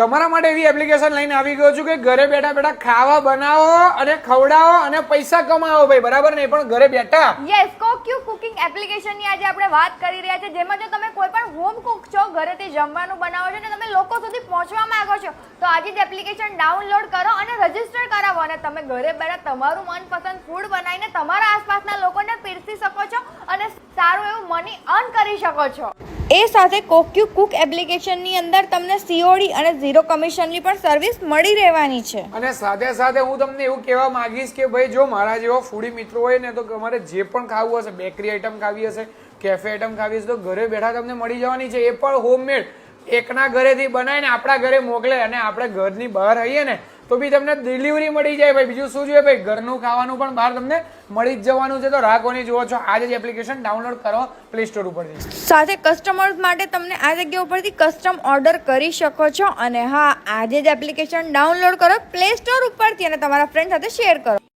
તમારા માટે એવી એપ્લિકેશન લઈને આવી ગયો છું કે ઘરે બેઠા બેઠા ખાવા બનાવો અને ખવડાવો અને પૈસા કમાવો ભાઈ, બરાબર ને? પણ ઘરે બેઠા. યસ, કોક્યુ કુકિંગ એપ્લિકેશન ની આજે આપણે વાત કરી રહ્યા છે, જેમાં જો તમે કોઈ પણ હોમ કુક છો, ઘરેથી જમવાનું બનાવો છો અને તમે લોકો સુધી પહોંચવા માંગો છો, તો આજે જ એપ્લિકેશન ડાઉનલોડ કરો અને રજીસ્ટર કરાવો અને તમે ઘરે બેઠા તમારું મનપસંદ ફૂડ બનાવીને તમારા આસપાસના લોકોને પીરસી શકો છો અને સારું એવું મની અર્ન કરી શકો છો. એ સાથે કોક્યુ કુક એપ્લિકેશન ની અંદર તમને COD અને ઝીરો કમિશનની પણ સર્વિસ મળી રહેવાની છે. અને સાથે સાથે હું તમને એવું કહેવા માંગીશ કે ભાઈ જો મારા જેવા ફૂડી મિત્રો હોય ને, તો તમારે જે પણ ખાવું હશે, બેકરી આઈટમ ખાવી હશે, કેફે આઈટમ ખાવી હશે, તો ઘરે બેઠા તમને મળી જવાની છે. એ પણ હોમમેડ, એકના ઘરેથી બનાવીને આપણા ઘરે મોકલે અને આપણે ઘરની બહાર આવીએ ને તો બી તમને ડિલિવરી મળી જાય ભાઈ. બીજું શું જોઈએ ભાઈ? ઘરનું ખાવાનું પણ બહાર તમને મળી જ જવાનું છે. તો રાહ કોની જુઓ છો? આજે જ એપ્લિકેશન ડાઉનલોડ કરો પ્લે સ્ટોર ઉપરથી. સાથે કસ્ટમર્સ માટે તમને આ જગ્યા ઉપરથી કસ્ટમ ઓર્ડર કરી શકો છો. અને હા, આજે જ એપ્લિકેશન ડાઉનલોડ કરો પ્લે સ્ટોર ઉપરથી અને તમારા ફ્રેન્ડ સાથે શેર કરો.